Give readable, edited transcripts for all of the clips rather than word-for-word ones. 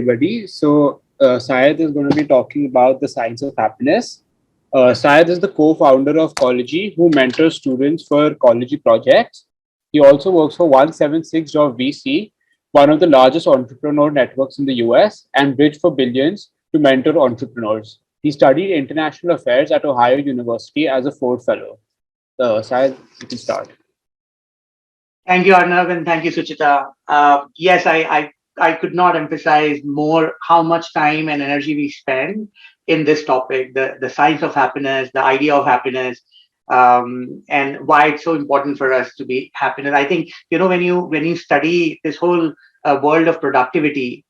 everybody. Syed is going to be talking about the science of happiness. Syed is the co-founder of Collegey, who mentors students for Collegey projects. He also works for 176 VC, one of the largest entrepreneur networks in the US, and Bridge for Billions to mentor entrepreneurs. He studied international affairs at Ohio University as a Ford Fellow. Syed, you can start. Thank you, Arnav, and thank you, Suchita. Yes, I could not emphasize more how much time and energy we spend in this topic, the science of happiness, the idea of happiness, and why it's so important for us to be happiness. I think when you study this whole world of productivity,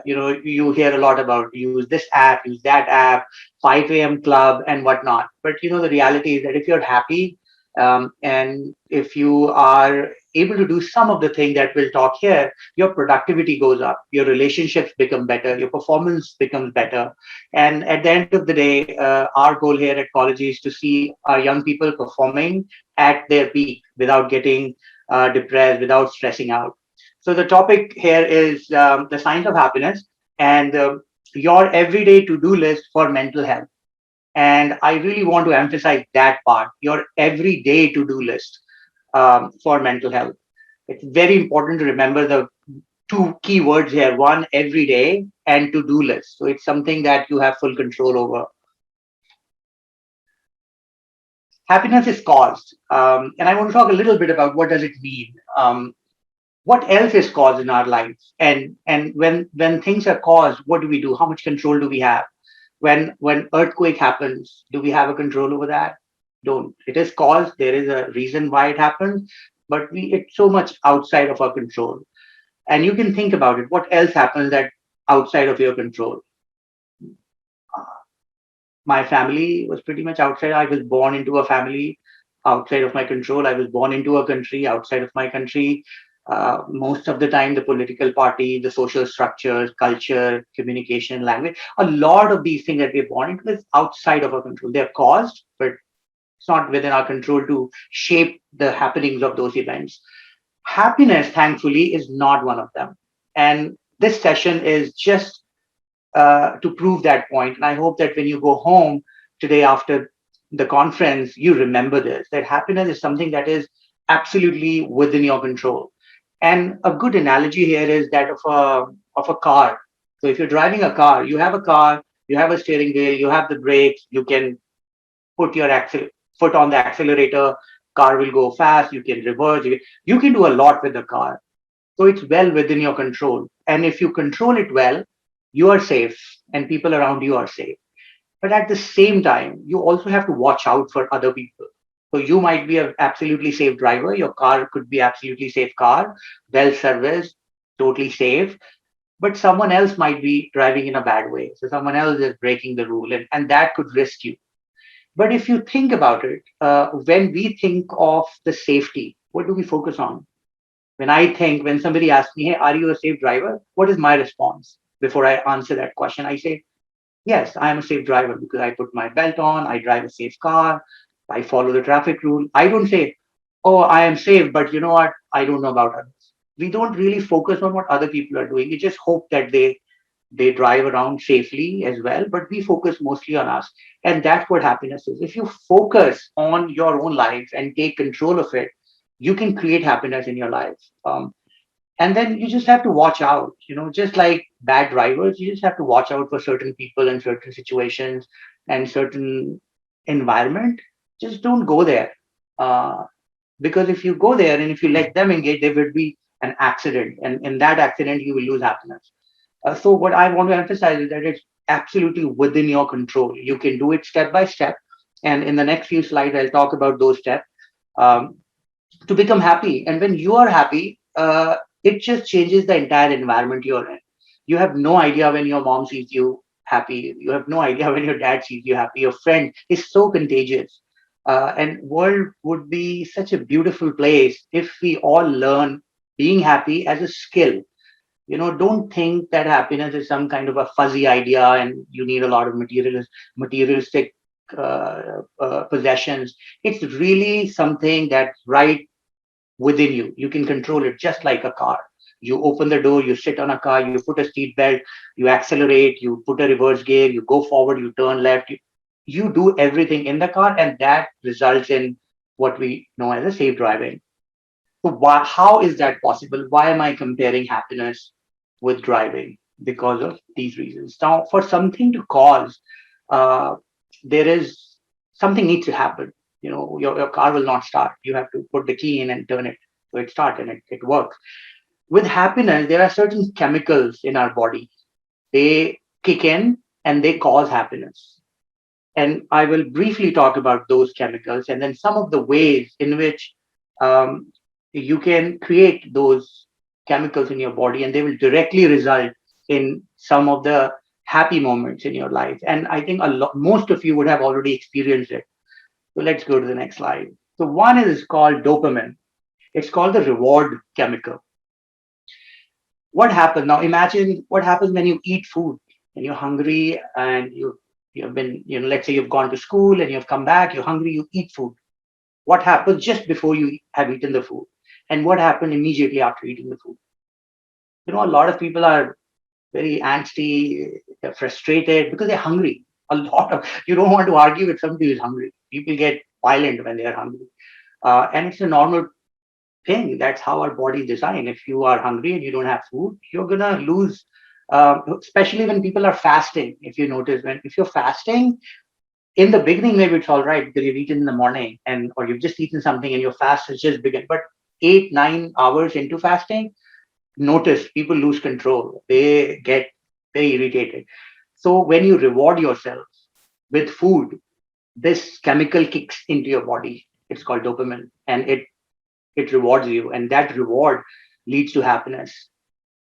you hear a lot about use this app, use that app, 5 a.m. club, and whatnot. But the reality is that if you're happy, and if you are able to do some of the things that we'll talk here, your productivity goes up, your relationships become better, your performance becomes better. And at the end of the day, our goal here at Collegey is to see our young people performing at their peak without getting depressed, without stressing out. So the topic here is the science of happiness and your everyday to-do list for mental health. And I really want to emphasize that part, your everyday to do list for mental health. It's very important to remember the two key words here: one, every day, and to do list. So it's something that you have full control over. Happiness is caused. And I want to talk a little bit about what does it mean. What else is caused in our lives? And when things are caused, what do we do? How much control do we have? When earthquake happens, do we have a control over that? Don't. It is caused. There is a reason why it happens, but it's so much outside of our control. And you can think about it. What else happens that outside of your control? My family was pretty much outside. I was born into a family outside of my control. I was born into a country outside of my country. Most of the time, the political party, the social structures, culture, communication, language, a lot of these things that we're born into is outside of our control. They're caused, but it's not within our control to shape the happenings of those events. Happiness, thankfully, is not one of them. And this session is just to prove that point. And I hope that when you go home today after the conference, you remember this, that happiness is something that is absolutely within your control. And a good analogy here is that of a car. So if you're driving a car, you have a steering wheel, you have the brakes, you can put your foot on the accelerator, car will go fast, you can reverse, you can do a lot with the car. So it's well within your control. And if you control it well, you are safe and people around you are safe. But at the same time, you also have to watch out for other people. So you might be an absolutely safe driver. Your car could be absolutely safe car, well serviced, totally safe. But someone else might be driving in a bad way. So someone else is breaking the rule, and that could risk you. But if you think about it, when we think of the safety, what do we focus on? When somebody asks me, hey, are you a safe driver? What is my response? Before I answer that question, I say, yes, I am a safe driver because I put my belt on, I drive a safe car, I follow the traffic rule. I don't say, oh, I am safe, but you know what? I don't know about others. We don't really focus on what other people are doing. We just hope that they drive around safely as well, but we focus mostly on us. And that's what happiness is. If you focus on your own life and take control of it, you can create happiness in your life. And then you just have to watch out, just like bad drivers, you just have to watch out for certain people and certain situations and certain environment. Just don't go there. Because if you go there and if you let them engage, there will be an accident. And in that accident, you will lose happiness. So what I want to emphasize is that it's absolutely within your control. You can do it step by step. And in the next few slides, I'll talk about those steps um, to become happy. And when you are happy, it just changes the entire environment you're in. You have no idea when your mom sees you happy. You have no idea when your dad sees you happy. Your friend is so contagious. And world would be such a beautiful place if we all learn being happy as a skill. Don't think that happiness is some kind of a fuzzy idea and you need a lot of materialistic possessions. It's really something that's right within you. You can control it just like a car. You open the door, you sit on a car, you put a seat belt, you accelerate, you put a reverse gear, you go forward, you turn left. You do everything in the car, and that results in what we know as a safe driving. So how is that possible? Why am I comparing happiness with driving? Because of these reasons. Now, for something to cause, uh, there is something needs to happen. Your car will not start. You have to put the key in and turn it so it starts and it works. With happiness, there are certain chemicals in our body. They kick in and they cause happiness. And I will briefly talk about those chemicals and then some of the ways in which um, you can create those chemicals in your body, and they will directly result in some of the happy moments in your life. And I think most of you would have already experienced it. So let's go to the next slide. So one is called dopamine. It's called the reward chemical. What happens now? Imagine what happens when you eat food and you're hungry and you've been, let's say you've gone to school and you've come back, you're hungry, you eat food. What happens just before you have eaten the food? And what happened immediately after eating the food? A lot of people are very angsty, they're frustrated because they're hungry. You don't want to argue with somebody who's hungry. People get violent when they are hungry. And it's a normal thing. That's how our body is designed. If you are hungry and you don't have food, you're gonna lose. Especially when people are fasting. If you notice, if you're fasting in the beginning, maybe it's all right because you've eaten in the morning and or you've just eaten something and your fast has just begun. But 8-9 hours into fasting, notice people lose control. They get very irritated. So when you reward yourself with food, this chemical kicks into your body. It's called dopamine, and it rewards you, and that reward leads to happiness.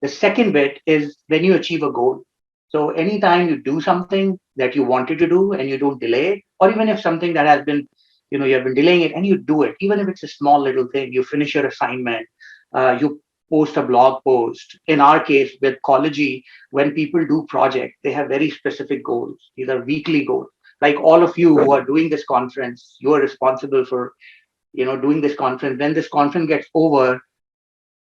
The second bit is when you achieve a goal. So anytime you do something that you wanted to do and you don't delay it, or even if something that has been, you have been delaying it and you do it, even if it's a small little thing, you finish your assignment, you post a blog post. In our case, with Collegey, when people do projects, they have very specific goals. These are weekly goals. Like all of you who are doing this conference, you are responsible for, doing this conference. When this conference gets over,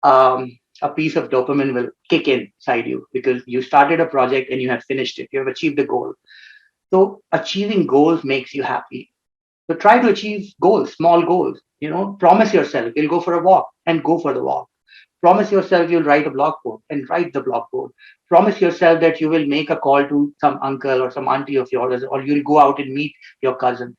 a piece of dopamine will kick inside you because you started a project and you have finished it. You have achieved a goal. So achieving goals makes you happy. So try to achieve goals, small goals. Promise yourself you'll go for a walk and go for the walk. Promise yourself you'll write a blog post and write the blog post. Promise yourself that you will make a call to some uncle or some auntie of yours, or you'll go out and meet your cousin.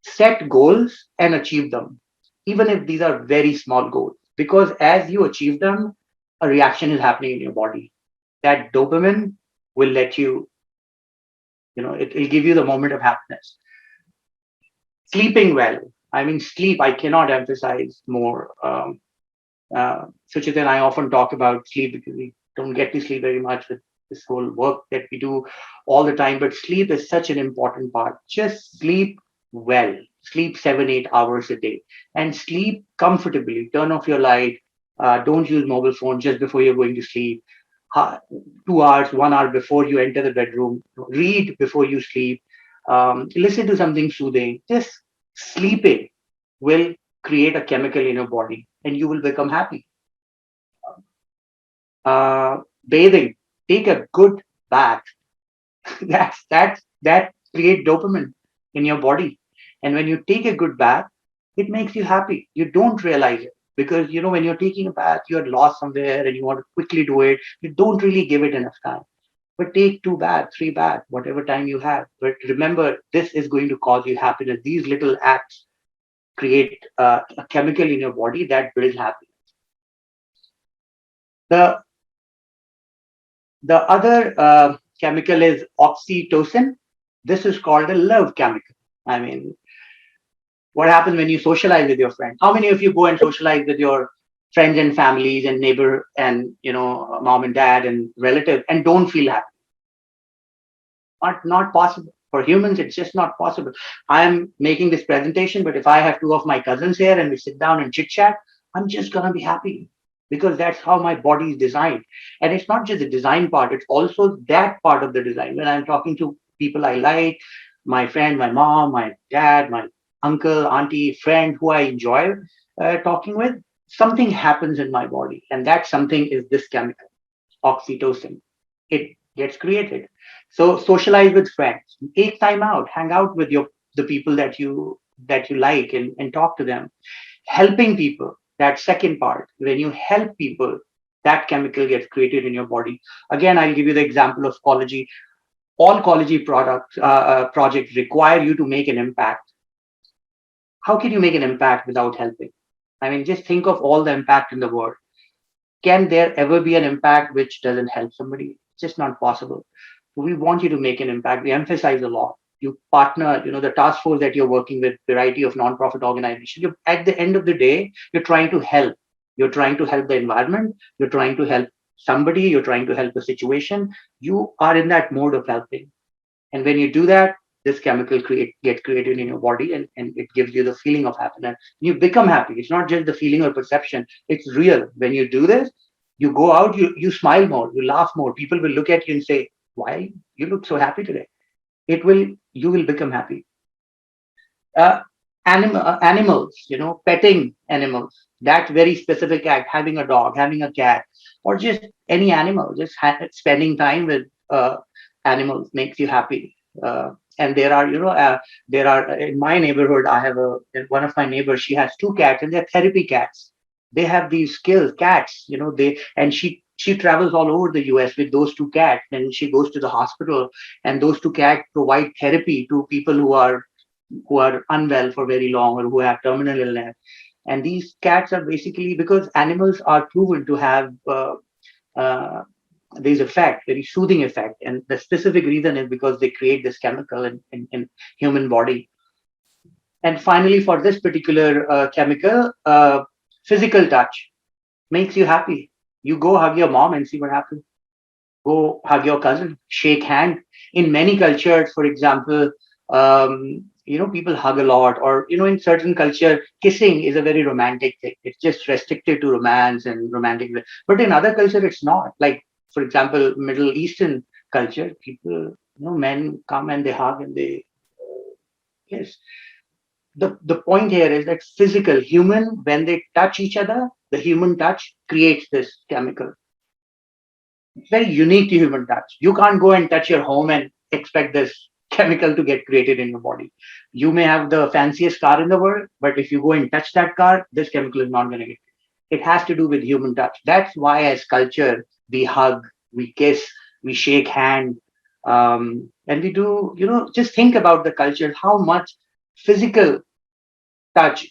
Set goals and achieve them, even if these are very small goals, because as you achieve them, a reaction is happening in your body. That dopamine will let you, it will give you the moment of happiness. Sleeping well. I mean, sleep, I cannot emphasize more. Suchit and I often talk about sleep because we don't get to sleep very much with this whole work that we do all the time. But sleep is such an important part. Just sleep well. Sleep 7-8 hours a day and sleep comfortably. Turn off your light. Don't use mobile phone just before you're going to sleep. 2 hours, 1 hour before you enter the bedroom. Read before you sleep. Listen to something soothing. Just sleeping will create a chemical in your body and you will become happy. Bathing, take a good bath. That create dopamine in your body. And when you take a good bath, it makes you happy. You don't realize it because when you're taking a bath, you're lost somewhere and you want to quickly do it. You don't really give it enough time. But take 2 baths, 3 baths, whatever time you have. But remember, this is going to cause you happiness. These little acts create a chemical in your body that builds happiness. The the other chemical is oxytocin. This is called a love chemical. I mean, what happens when you socialize with your friends? How many of you go and socialize with your friends and families and neighbor and mom and dad and relatives and don't feel happy? Not possible. For humans, it's just not possible. I am making this presentation, but if I have two of my cousins here and we sit down and chit chat, I'm just gonna be happy because that's how my body is designed. And it's not just the design part; it's also that part of the design. When I'm talking to people I like, my friend, my mom, my dad, my uncle, auntie, friend who I enjoy talking with, something happens in my body, and that something is this chemical, oxytocin. It gets created. So socialize with friends, take time out, hang out with the people that you like, and talk to them. Helping people, that second part, when you help people, that chemical gets created in your body. Again, I'll give you the example of Collegey. All Collegey projects require you to make an impact. How can you make an impact without helping? I mean, just think of all the impact in the world. Can there ever be an impact which doesn't help somebody? It's just not possible. We want you to make an impact. We emphasize a lot. You partner, the task force that you're working with, variety of nonprofit organizations. At the end of the day, you're trying to help. You're trying to help the environment. You're trying to help somebody. You're trying to help the situation. You are in that mode of helping. And when you do that, this chemical get created in your body, and it gives you the feeling of happiness. You become happy. It's not just the feeling or perception. It's real. When you do this, you go out, you smile more, you laugh more. People will look at you and say, why you look so happy today? You will become happy. Uh, Animals, petting animals, that very specific act, having a dog, having a cat, or just any animal, just spending time with animals makes you happy. And there are, in my neighborhood, I have one of my neighbors, she has two cats, and they're therapy cats. They have these skills, cats, and she travels all over the US with those two cats, and she goes to the hospital, and those two cats provide therapy to people who are unwell for very long, or who have terminal illness. And these cats are basically, because animals are proven to have uh, this effect, very soothing effect. And the specific reason is because they create this chemical in human body. And finally, for this particular chemical, physical touch makes you happy. You go hug your mom and see what happens. Go hug your cousin, shake hand. In many cultures, for example, people hug a lot, or in certain culture, kissing is a very romantic thing. It's just restricted to romance and romantic. But in other culture, it's not. Like, for example, Middle Eastern culture, people, men come and they hug and they kiss. The point here is that physical, human, when they touch each other, the human touch creates this chemical. It's very unique to human touch. You can't go and touch your home and expect this chemical to get created in your body. You may have the fanciest car in the world, but if you go and touch that car, this chemical is not going to get. It has to do with human touch. That's why, as culture, we hug, we kiss, we shake hand, and we do. Just think about the culture, how much physical touch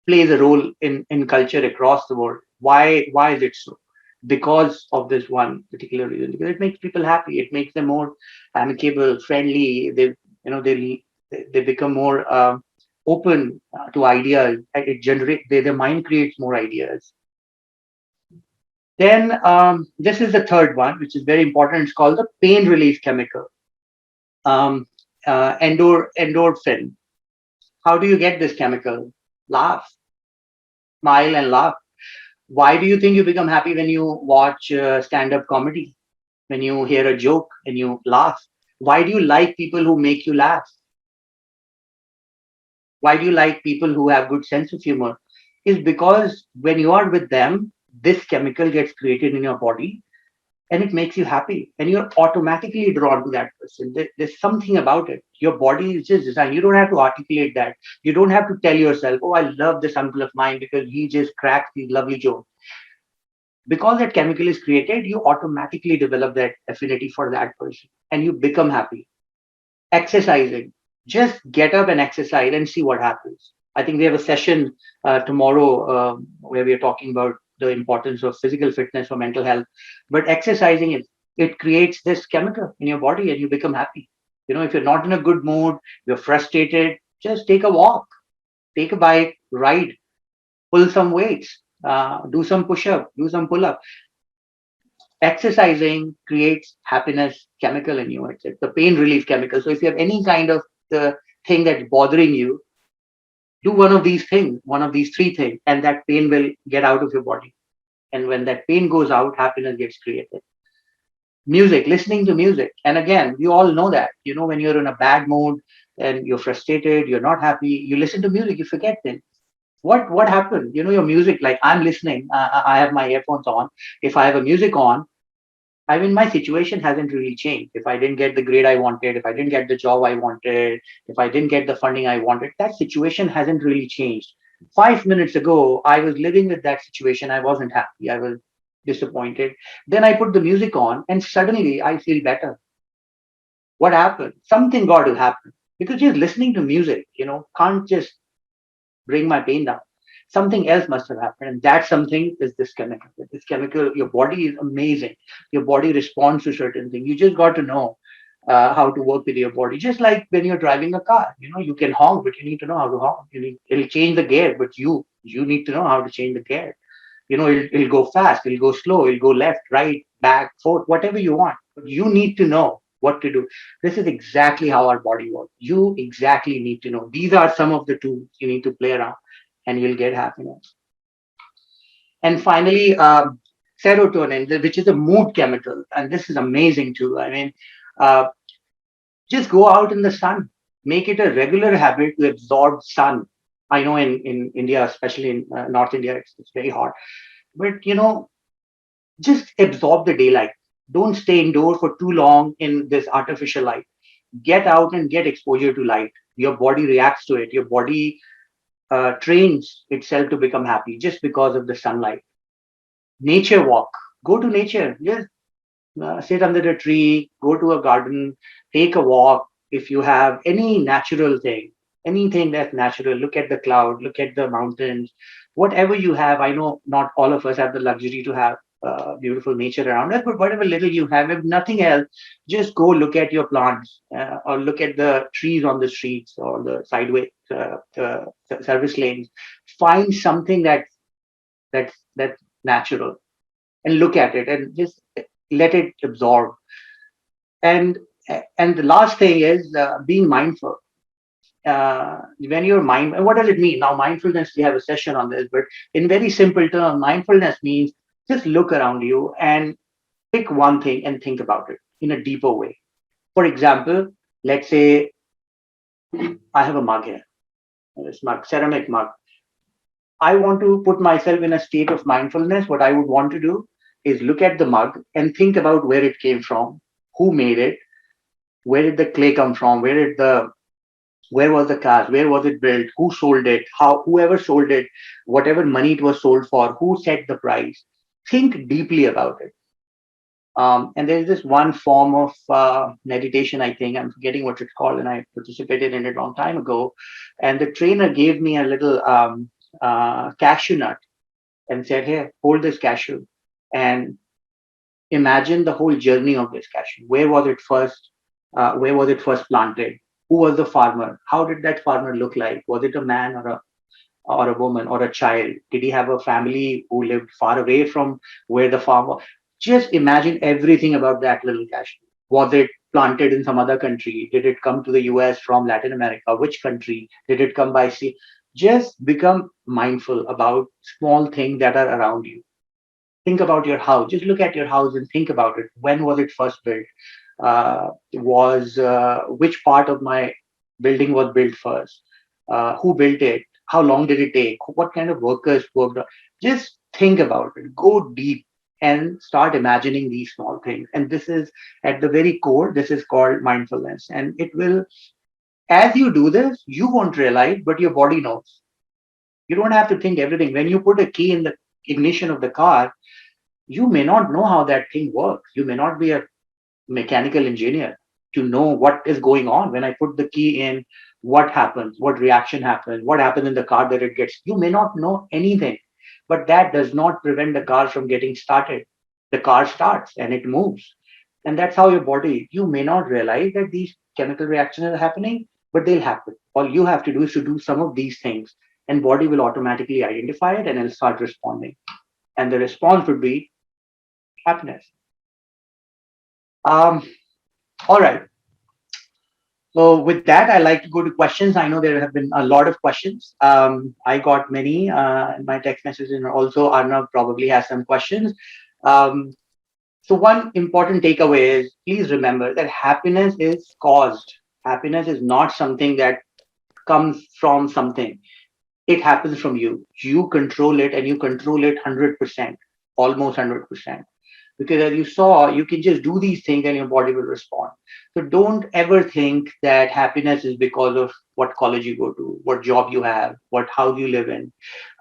plays a role in culture across the world. Why is it so? Because of this one particular reason. Because it makes people happy. It makes them more amicable, friendly. They become more open to ideas. Their mind creates more ideas. Then this is the third one, which is very important. It's called the pain relief chemical, endorphin. How do you get this chemical? Laugh, smile, and laugh. Why do you think you become happy when you watch stand-up comedy? When you hear a joke and you laugh? Why do you like people who make you laugh? Why do you like people who have good sense of humor? Is because when you are with them, this chemical gets created in your body, and it makes you happy, and you're automatically drawn to that person. There's something about it. Your body is just designed. You don't have to articulate that. You don't have to tell yourself, oh, I love this uncle of mine because he just cracks these lovely jokes. Because that chemical is created, you automatically develop that affinity for that person, and you become happy. Exercising, just get up and exercise and see what happens. I think we have a session tomorrow where we are talking about the importance of physical fitness for mental health. But exercising, it creates this chemical in your body, and you become happy. If you're not in a good mood, you're frustrated, just take a walk, take a bike, ride, pull some weights, do some push-up, do some pull-up. Exercising creates happiness chemical in you. It's the pain relief chemical. So if you have any kind of the thing that's bothering you, do one of these things, one of these three things, and that pain will get out of your body. And when that pain goes out, happiness gets created. Music, listening to music. And again, you all know that. When you're in a bad mood and you're frustrated, you're not happy, you listen to music, you forget things. What happened? Your music, like I'm listening, I have my earphones on. If I have a music on, I mean, my situation hasn't really changed. If I didn't get the grade I wanted, if I didn't get the job I wanted, if I didn't get the funding I wanted, that situation hasn't really changed. 5 minutes ago, I was living with that situation. I wasn't happy. I was disappointed. Then I put the music on and suddenly I feel better. What happened? Something got to happen because just listening to music, can't just bring my pain down. Something else must have happened, and that something is this chemical. This chemical, your body is amazing. Your body responds to certain things. You just got to know how to work with your body. Just like when you're driving a car, you can honk, but you need to know how to honk. It'll change the gear, but you need to know how to change the gear. It'll go fast, it'll go slow, it'll go left, right, back, forth, whatever you want. But you need to know what to do. This is exactly how our body works. You exactly need to know. These are some of the tools you need to play around and you'll get happiness. And finally, serotonin, which is a mood chemical. And this is amazing too. I mean, uh, just go out in the sun. Make it a regular habit to absorb sun. I know in India, especially in North India, it's very hot. But just absorb the daylight. Don't stay indoors for too long in this artificial light. Get out and get exposure to light. Your body reacts to it. Your body trains itself to become happy just because of the sunlight. Nature walk. Go to nature. Just sit under a tree, go to a garden, take a walk. If you have any natural thing, anything that's natural, look at the cloud, look at the mountains, whatever you have. I know not all of us have the luxury to have beautiful nature around us, but whatever little you have, if nothing else, just go look at your plants or look at the trees on the streets or the sideway service lanes. Find something that's natural and look at it and just let it absorb. And and the last thing is being mindful. When you're mind, what does it mean? Now, mindfulness, we have a session on this, but in very simple terms, mindfulness means just look around you and pick one thing and think about it in a deeper way. For example, let's say I have a mug here, this mug, ceramic mug. I want to put myself in a state of mindfulness. What I would want to do is look at the mug and think about where it came from, who made it, where did the clay come from, where was the cast, where was it built, who sold it, how whoever sold it, whatever money it was sold for, who set the price. Think deeply about it. And there's this one form of meditation, I think I'm forgetting what it's called, and I participated in it a long time ago. And the trainer gave me a little cashew nut and said, "Here, hold this cashew and imagine the whole journey of this cashew. Where was it first? Where was it first planted? Who was the farmer? How did that farmer look like? Was it a man or a woman or a child? Did he have a family who lived far away from where the farm was?" Just imagine everything about that little cashew. Was it planted in some other country? Did it come to the US from Latin America? Which country? Did it come by sea? Just become mindful about small things that are around you. Think about your house. Just look at your house and think about it. When was it first built? Was Which part of my building was built first? Who built it? How long did it take? What kind of workers worked on? Just think about it. Go deep and start imagining these small things. And this is at the very core. This is called mindfulness, and it will. As you do this, you won't realize, but your body knows. You don't have to think everything. When you put a key in the ignition of the car, you may not know how that thing works. You may not be a mechanical engineer to know what is going on. When I put the key in, what happens, what reaction happens, what happens in the car that it gets. You may not know anything, but that does not prevent the car from getting started. The car starts and it moves. And that's how your body, you may not realize that these chemical reactions are happening, but they'll happen. All you have to do is to do some of these things, and body will automatically identify it and it'll start responding. And the response would be happiness. Um, all right. So with that, I like to go to questions. I know there have been a lot of questions. I got many in my text messages, and also Arnav probably has some questions. Um, so one important takeaway is please remember that happiness is caused. Happiness is not something that comes from something. It happens from you. You control it, and you control it 100%, almost 100%. Because as you saw, you can just do these things and your body will respond. So don't ever think that happiness is because of what college you go to, what job you have, what house you live in.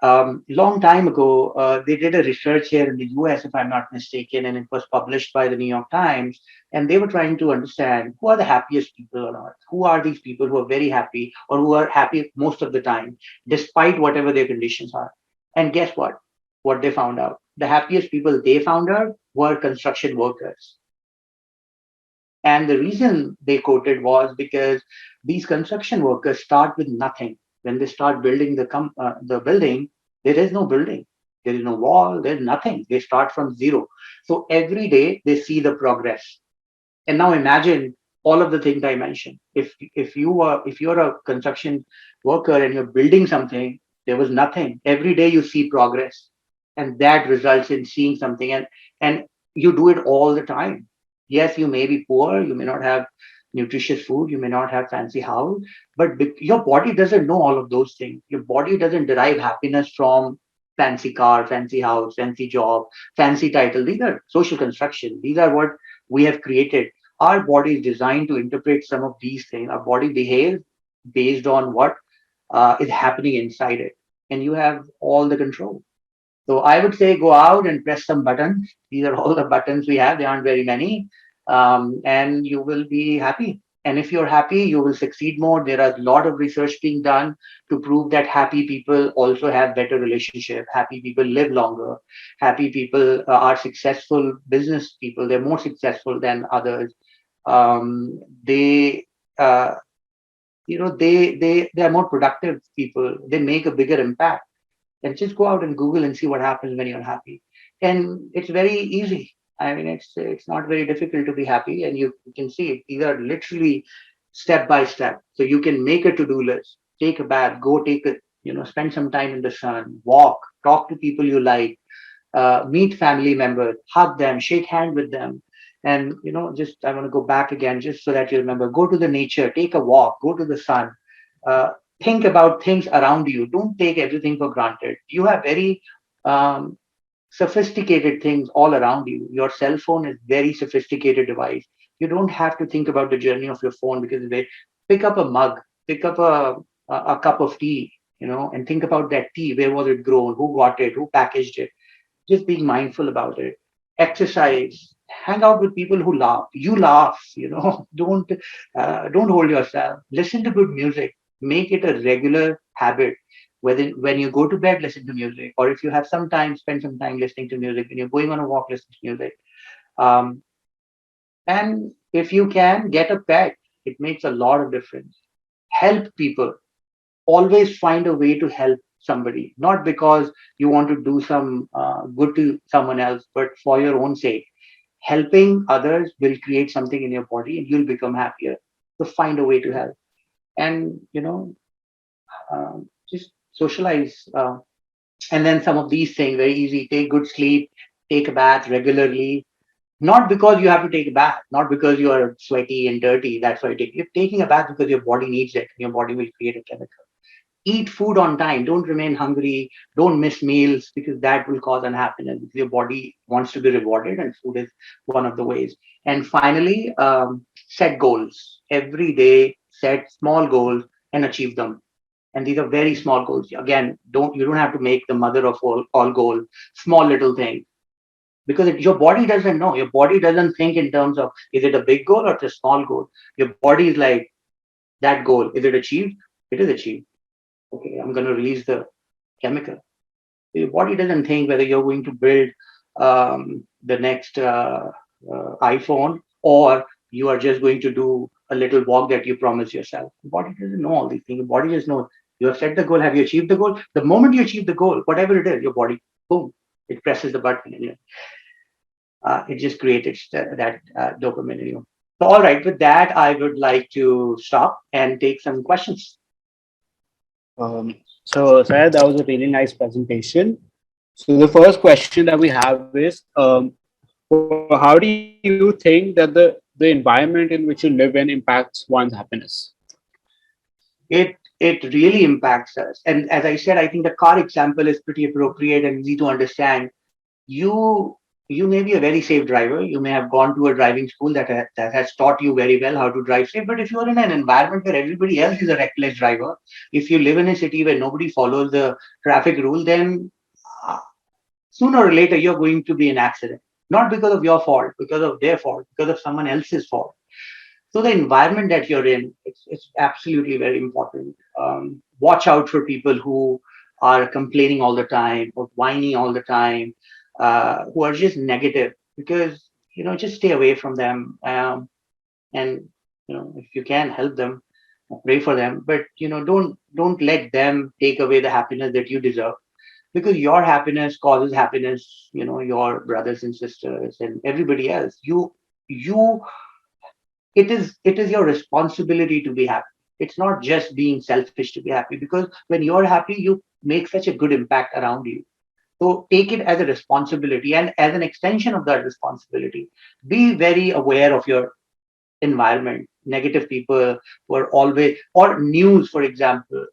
Long time ago, they did a research here in the US, if I'm not mistaken, and it was published by the New York Times. And they were trying to understand who are the happiest people on earth. Who are these people who are very happy or who are happy most of the time, despite whatever their conditions are. And guess what? What they found out? The happiest people they found out were construction workers. And the reason they quoted was because these construction workers start with nothing. When they start building the building, there is no building, there is no wall, there's nothing. They start from zero. So every day they see the progress. And now imagine all of the things I mentioned. If you're a construction worker and you're building something, there was nothing. Every day you see progress, and that results in seeing something, and you do it all the time. Yes, you may be poor, you may not have nutritious food, you may not have fancy house, but your body doesn't know all of those things. Your body doesn't derive happiness from fancy car, fancy house, fancy job, fancy title. These are social construction. These are what we have created. Our body is designed to interpret some of these things. Our body behaves based on what is happening inside it, and you have all the control. So I would say go out and press some buttons. These are all the buttons we have. There aren't very many, and you will be happy. And if you're happy, you will succeed more. There are a lot of research being done to prove that happy people also have better relationship. Happy people live longer. Happy people are successful business people. They're more successful than others. They they are more productive people. They make a bigger impact. And just go out and Google and see what happens when you're happy. And it's very easy. I mean, it's not very difficult to be happy, and you can see it. These are literally step by step. So you can make a to-do list, take a bath, go take a spend some time in the sun, walk, talk to people you like, meet family members, hug them, shake hand with them. And just I want to go back again, just so that you remember. Go to the nature, take a walk, go to the sun. Uh, think about things around you. Don't take everything for granted. You have very um, sophisticated things all around you. Your cell phone is very sophisticated device. You don't have to think about the journey of your phone because they pick up a mug, pick up a cup of tea, and think about that tea. Where was it grown? Who got it? Who packaged it? Just being mindful about it. Exercise, hang out with people who laugh. You laugh, don't hold yourself. Listen to good music. Make it a regular habit. Whether when you go to bed, listen to music, or if you have some time, spend some time listening to music. When you're going on a walk, listen to music. Um, and if you can get a pet, it makes a lot of difference. Help people. Always find a way to help somebody, not because you want to do some good to someone else, but for your own sake. Helping others will create something in your body and you'll become happier. So find a way to help. And just socialize. And then some of these things very easy. Take good sleep, take a bath regularly. Not because you have to take a bath, not because you are sweaty and dirty, that's why you're taking a bath because your body needs it, and your body will create a chemical. Eat food on time. Don't remain hungry. Don't miss meals, because that will cause unhappiness. Because your body wants to be rewarded, and food is one of the ways. And finally, set goals. Every day, set small goals and achieve them. And these are very small goals. Again, you don't have to make the mother of all goals. Small little things, because your body doesn't know. Your body doesn't think in terms of, is it a big goal or it's a small goal. Your body is like, that goal, is it achieved? It is achieved. Okay, I'm going to release the chemical. Your body doesn't think whether you're going to build the next iPhone, or you are just going to do a little walk that you promise yourself. The body doesn't know all these things. The body just knows you have set the goal. Have you achieved the goal? The moment you achieve the goal, whatever it is, your body, boom, it presses the button, and it just created that dopamine in you. So, all right, with that, I would like to stop and take some questions. So, Syed, that was a really nice presentation. So, the first question that we have is, how do you think that the environment in which you live in impacts one's happiness? it really impacts us. And as I said, I think the car example is pretty appropriate and easy to understand. You you may be a very safe driver. You may have gone to a driving school that has taught you very well how to drive safe. But if you are in an environment where everybody else is a reckless driver, if you live in a city where nobody follows the traffic rule, then uh, sooner or later you're going to be in accident. Not because of your fault, because of their fault, because of someone else's fault. So the environment that you're in, it's absolutely very important. Watch out for people who are complaining all the time or whining all the time, who are just negative, because just stay away from them. And if you can help them, pray for them, but don't let them take away the happiness that you deserve, because your happiness causes happiness, your brothers and sisters and everybody else. You it is your responsibility to be happy. It's not just being selfish to be happy, because when you're happy, you make such a good impact around you. So take it as a responsibility, and as an extension of that responsibility, be very aware of your environment. Negative people who are always, or news, for example,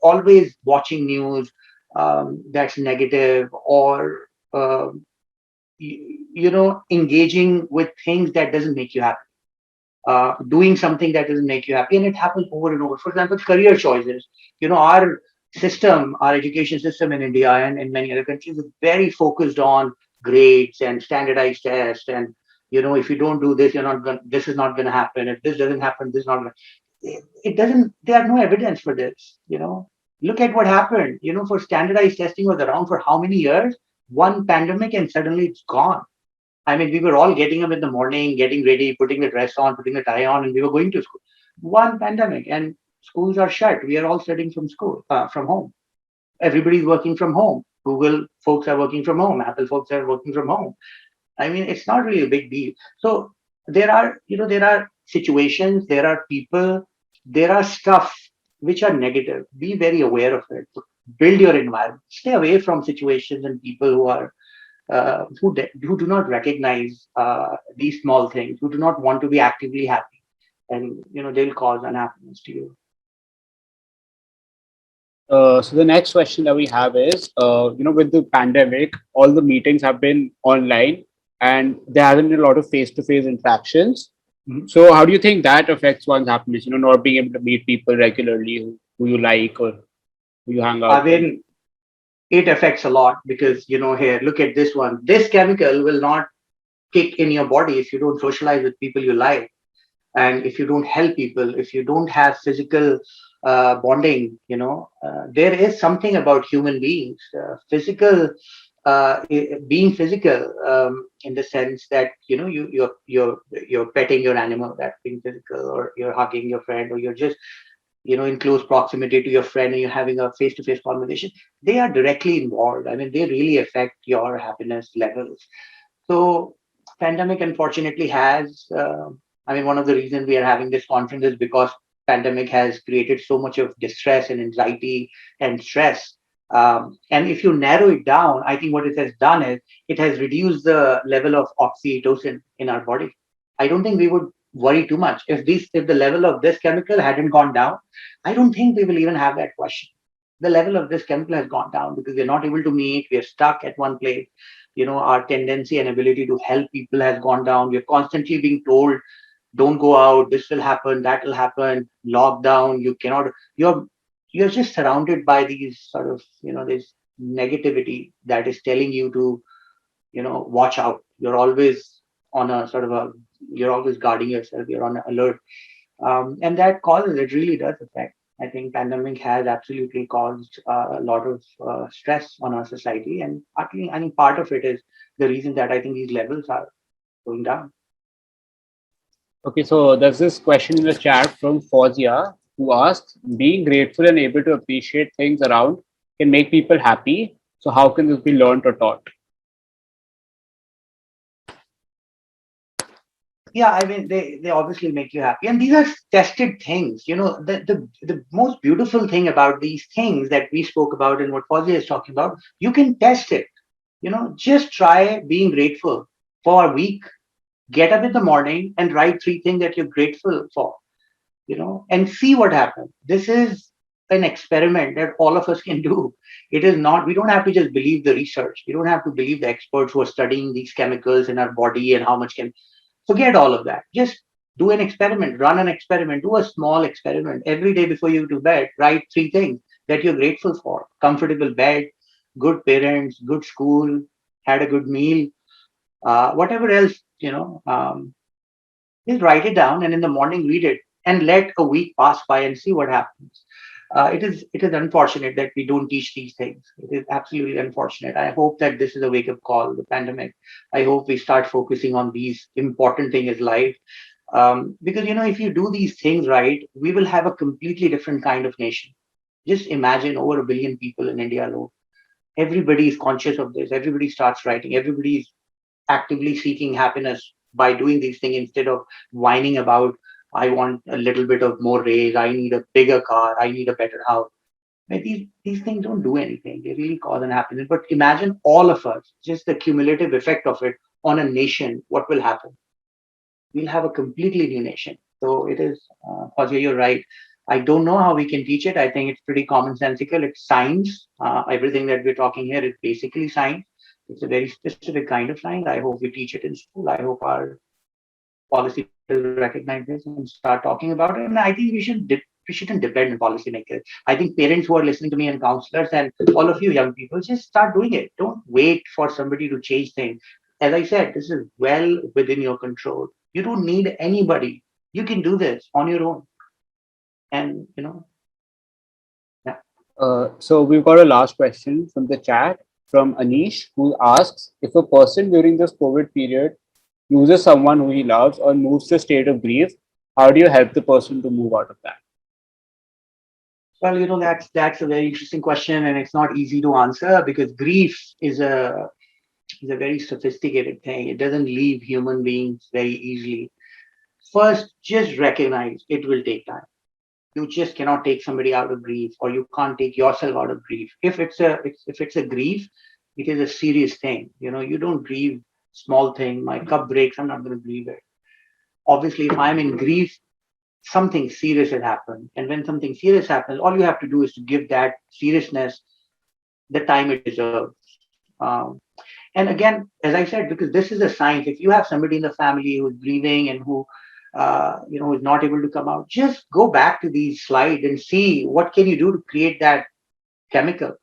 always watching news that's negative, or engaging with things that doesn't make you happy, doing something that doesn't make you happy, and it happens over and over. For example, career choices. Our education system in India and in many other countries is very focused on grades and standardized tests, and if you don't do this, you're not going. This is not going to happen. If this doesn't happen, this is not. It doesn't. There are no evidence for this. Look at what happened. For standardized testing was around for how many years? One pandemic, and suddenly it's gone. I mean, we were all getting up in the morning, getting ready, putting the dress on, putting the tie on, and we were going to school. One pandemic, and schools are shut. We are all studying from school, from home. Everybody's working from home. Google folks are working from home. Apple folks are working from home. I mean, it's not really a big deal. So there are situations, there are people, there are stuff which are negative. Be very aware of it. Build your environment. Stay away from situations and people who do not recognize these small things, who do not want to be actively happy, and they'll cause unhappiness to you. So the next question that we have is, with the pandemic, all the meetings have been online, and there hasn't been a lot of face-to-face interactions. Mhm. So how do you think that affects one's happiness? Not being able to meet people regularly who you like or who you hang I out with. mean, it affects a lot, because here, look at this one. This chemical will not kick in your body if you don't socialize with people you like, and if you don't help people, if you don't have physical bonding. There is something about human beings, physical, being physical, in the sense that you're petting your animal, that's being physical, or you're hugging your friend, or you're just in close proximity to your friend and you're having a face-to-face conversation. They are directly involved. I mean, they really affect your happiness levels. So pandemic unfortunately has, I mean, one of the reasons we are having this conference is because pandemic has created so much of distress and anxiety and stress. And if you narrow it down, I think what it has done is it has reduced the level of oxytocin in our body. I don't think we would worry too much if the level of this chemical hadn't gone down. I don't think we will even have that question. The level of this chemical has gone down because we're not able to meet. We're stuck at one place. Our tendency and ability to help people has gone down. We're constantly being told, don't go out, this will happen, that will happen, lockdown, you cannot, you're just surrounded by these sort of, this negativity that is telling you to, watch out. You're always on a sort of a, you're always guarding yourself, you're on alert. And that causes, it really does affect. I think pandemic has absolutely caused a lot of stress on our society, and I think part of it is the reason that I think these levels are going down. Okay, so there's this question in the chat from Fozia who asks, being grateful and able to appreciate things around can make people happy. So how can this be learned or taught? Yeah, I mean, they obviously make you happy, and these are tested things. The most beautiful thing about these things that we spoke about and what Fozia is talking about, you can test it. Just try being grateful for a week. Get up in the morning and write three things that you're grateful for, and see what happens. This is an experiment that all of us can do. It is not, we don't have to just believe the research. We don't have to believe the experts who are studying these chemicals in our body and how much can, forget all of that. Just do an experiment, run an experiment, do a small experiment. Every day before you go to bed, write three things that you're grateful for: comfortable bed, good parents, good school, had a good meal, whatever else, just write it down and in the morning read it and let a week pass by and see what happens. It is unfortunate that we don't teach these things. It is absolutely unfortunate. I hope that this is a wake up call, the pandemic. I hope we start focusing on these important things in life. Because if you do these things right, we will have a completely different kind of nation. Just imagine over a billion people in India alone. Everybody is conscious of this. Everybody starts writing. Everybody is actively seeking happiness by doing these things instead of whining about, I want a little bit of more raise, I need a bigger car, I need a better house. Like, these things don't do anything. They really cause unhappiness. But imagine all of us, just the cumulative effect of it on a nation, what will happen? We'll have a completely new nation. So it is, Fazia, you're right. I don't know how we can teach it. I think it's pretty commonsensical. It's science. Everything that we're talking here is basically science. It's a very specific kind of science. I hope we teach it in school. I hope our policymakers recognize this and start talking about it. And I think we shouldn't depend on policymakers. I think parents who are listening to me and counselors and all of you young people, just start doing it. Don't wait for somebody to change things. As I said, this is well within your control. You don't need anybody. You can do this on your own. And yeah. So we've got a last question from the chat from Anish, who asks, if a person during this COVID period loses someone who he loves or moves to a state of grief, how do you help the person to move out of that? Well, that's a very interesting question, and it's not easy to answer because grief is a very sophisticated thing. It doesn't leave human beings very easily. First, just recognize it will take time. You just cannot take somebody out of grief, or you can't take yourself out of grief. If it's a grief, it is a serious thing. You don't grieve small thing. My cup breaks, I'm not going to grieve it. Obviously, if I'm in grief, something serious has happened. And when something serious happens, all you have to do is to give that seriousness the time it deserves. And again, as I said, because this is a science, if you have somebody in the family who's grieving and who is not able to come out, just go back to these slides and see what can you do to create that chemical,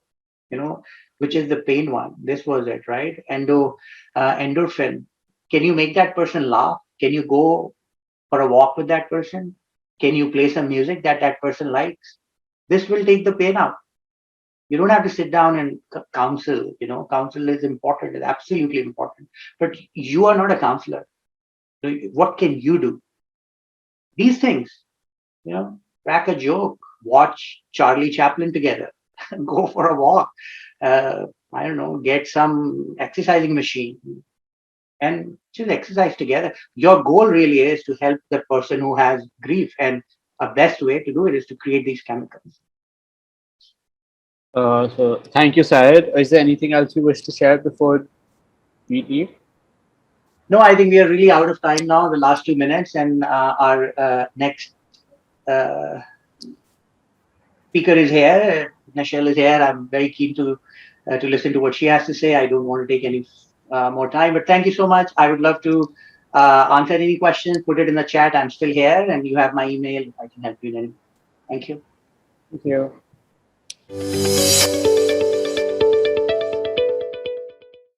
which is the pain one. This was it, right? Endorphin. Can you make that person laugh? Can you go for a walk with that person? Can you play some music that that person likes? This will take the pain out. You don't have to sit down and counsel. Counsel is important, it's absolutely important. But you are not a counselor. So what can you do? These things, crack a joke, watch Charlie Chaplin together, go for a walk. I don't know, get some exercising machine and just exercise together. Your goal really is to help the person who has grief, and a best way to do it is to create these chemicals. So thank you, Syed. Is there anything else you wish to share before we leave? No, I think we are really out of time now, the last 2 minutes, and our next uh, speaker is here. Nashelle is here. I'm very keen to listen to what she has to say. I don't want to take any more time, but thank you so much. I would love to answer any questions. Put it in the chat. I'm still here, and you have my email. I can help you in any. Thank you. Thank you.